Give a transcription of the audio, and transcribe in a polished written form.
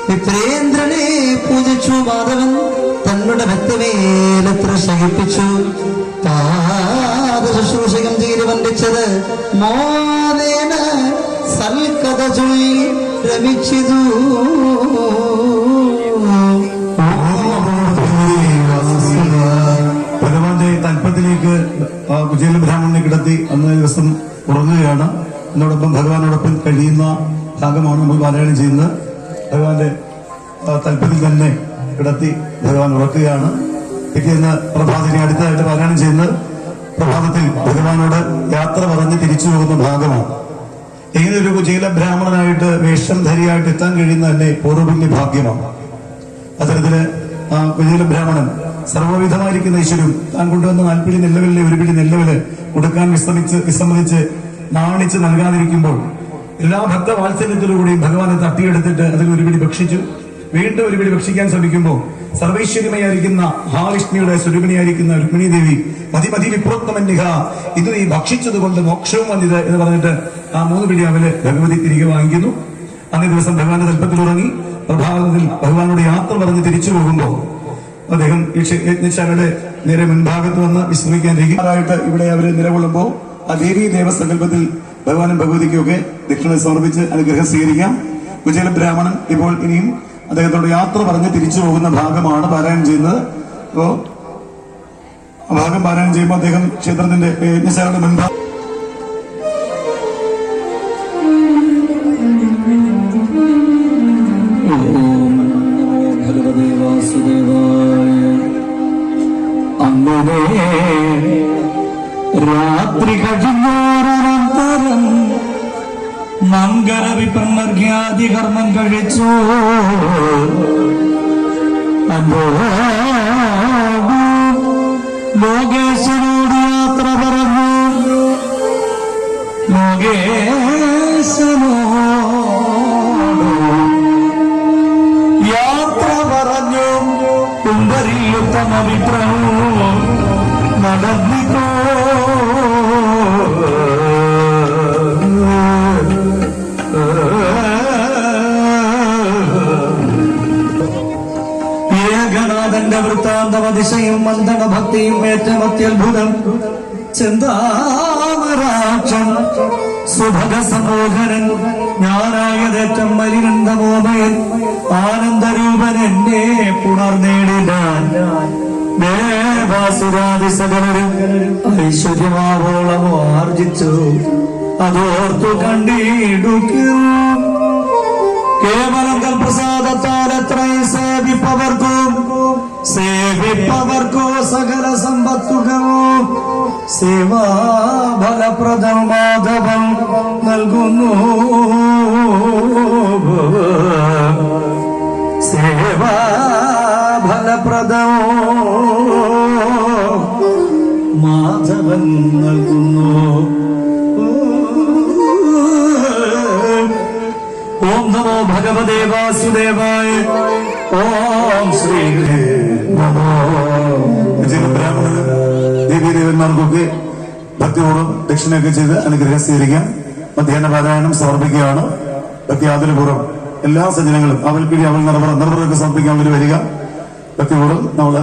മിത്രേന്ദ്രനെ പൂജിച്ചു മാധവൻ തന്നുടെ ഭക്തമേലത്ര ശയിപ്പിച്ചു. പാദശുശ്രൂഷകം ചെയ്ത് വന്ദിച്ചത് മോദേന സൽക്കഥ ചൊല്ലി രമിച്ചിതു. ഭഗവാന്റെ തൽപ്പത്തിലേക്ക് കുചേല ബ്രാഹ്മണനെ കിടത്തി അന്നേ ദിവസം ഉറങ്ങുകയാണ്. എന്നോടൊപ്പം ഭഗവാനോടൊപ്പം കഴിയുന്ന ഭാഗമാണ് നമ്മൾ പാരായണം ചെയ്യുന്നത്. ഭഗവാന്റെ തൽപ്പത്തിൽ തന്നെ കിടത്തി ഭഗവാൻ ഉറക്കുകയാണ്. പിറ്റേന്ന് പ്രഭാതത്തിന് അടുത്തതായിട്ട് പാരായണം ചെയ്യുന്നത് പ്രഭാതത്തിൽ ഭഗവാനോട് യാത്ര പറഞ്ഞ് തിരിച്ചു പോകുന്ന ഭാഗമാണ്. ഇങ്ങനെ ഒരു കുചേല ബ്രാഹ്മണനായിട്ട് വേഷംധരിയായിട്ട് എത്താൻ കഴിയുന്ന തന്നെ പൂർവ്വപുണ്യ ഭാഗ്യമാണ്. അത്തരത്തില് കുചേല ബ്രാഹ്മണൻ സർവ്വവിധമായിരിക്കുന്ന ഈശ്വരും താൻ കൊണ്ടുവന്ന 4 പിടി നെല്ലവലിലെ 1 പിടി നെല്ലവല് കൊടുക്കാൻ വിസമ്മതിച്ച് നാണിച്ച് നൽകാതിരിക്കുമ്പോൾ എല്ലാ ഭക്തവാത്സല്യത്തിലൂടെയും ഭഗവാനെ തട്ടിയെടുത്തിട്ട് അതിൽ 1 പിടി ഭക്ഷിച്ചു. വീണ്ടും 1 പിടി ഭക്ഷിക്കാൻ ശ്രമിക്കുമ്പോൾ സർവൈശ്വര്യമയായിരിക്കുന്ന മഹാവിഷ്ണുയുടെ സ്വരൂപിണിയായിരിക്കുന്ന രുക്മിണി ദേവി മതി വിപ്രോക്തമന്യഹ, ഇത് നീ ഭക്ഷിച്ചത് കൊണ്ട് മോക്ഷവും വന്നിത് എന്ന് പറഞ്ഞിട്ട് ആ 3 പിടി അവല് ഭഗവതി തിരികെ വാങ്ങിക്കുന്നു. അന്നേ ദിവസം ഭഗവാന്റെ തൽപ്പത്തിൽ ഉറങ്ങി പ്രഭാതത്തിൽ ഭഗവാനോട് യാത്ര പറഞ്ഞ് തിരിച്ചു പോകുമ്പോൾ അദ്ദേഹം യജ്ഞശാലയുടെ നേരെ മുൻഭാഗത്ത് വന്ന് വിശ്രമിക്കാനിരിക്കാറായിട്ട് ഇവിടെ അവര് നിലകൊള്ളുമ്പോൾ ആ ദേവീ ദേവസങ്കല്പത്തിൽ ഭഗവാനും ഭഗവതിക്കുമൊക്കെ ദക്ഷിണ സമർപ്പിച്ച് അനുഗ്രഹം സ്വീകരിക്കാം. കുചേല ബ്രാഹ്മണൻ ഇപ്പോൾ ഇനിയും അദ്ദേഹത്തോട് യാത്ര പറഞ്ഞ് തിരിച്ചു പോകുന്ന ഭാഗമാണ് പാരായണം ചെയ്യുന്നത്. അപ്പോ ആ ഭാഗം പാരായണം ചെയ്യുമ്പോൾ അദ്ദേഹം ക്ഷേത്രത്തിന്റെ യജ്ഞശാലയുടെ മുൻഭാഗം രാത്രി കഴിഞ്ഞോരനന്തരം മംഗളവിപ്രമർഘ്യാദി കർമ്മം കഴിച്ചു. ലോകേശനോട് യാത്ര പറഞ്ഞു. യാത്ര പറഞ്ഞു കുമ്പരിയുത്തമഭിപ്രായം നടന്നിക്കോ. ഏകനാഥന്റെ വൃത്താന്തമതിശയും മന്ദന ഭക്തിയും ഏറ്റവും അത്യത്ഭുതം. ചെന്താമരാക്ഷൻ സുഭഗ സമോഹരൻ ജ്ഞാനായതേറ്റം മലിനന്ദമോമയൻ ആനന്ദരൂപൻ എന്നെ പുണർനേടിനാൻ. ദേവാസുരാദി സകലരും ഐശ്വര്യമാവോളമോ ആർജിച്ചു. അതോർത്തു കണ്ടിടുക്കും കേവലം പ്രസാദത്താൽ എത്രയും സേവിപ്പവർക്കോ സകല സമ്പത്തുകമോ സേവാഫലപ്രദം മാധവം നൽകുന്നു. സേവാഫലപ്രദം മാധവൻ നൽകുന്നു. ഓം നമോ ഭഗവതേ വാസുദേവായ. ഓം ശ്രീ നമോ. ദേവീദേവന്മാർക്കൊക്കെ ഭക്തിപൂർവ്വം ദക്ഷിണയൊക്കെ ചെയ്ത് അനുഗ്രഹം സ്വീകരിക്കാം. മധ്യാഹ്ന പാരായണം സമർപ്പിക്കുകയാണ്. ഭക്തിയാദരപൂർവ്വം എല്ലാ സജ്ജനങ്ങളും അവൽക്കിഴി അവൽ നിർവ്വഹമൊക്കെ സമർപ്പിക്കാൻ വേണ്ടി വരിക. ഭക്തിപൂർവ്വം നമ്മള്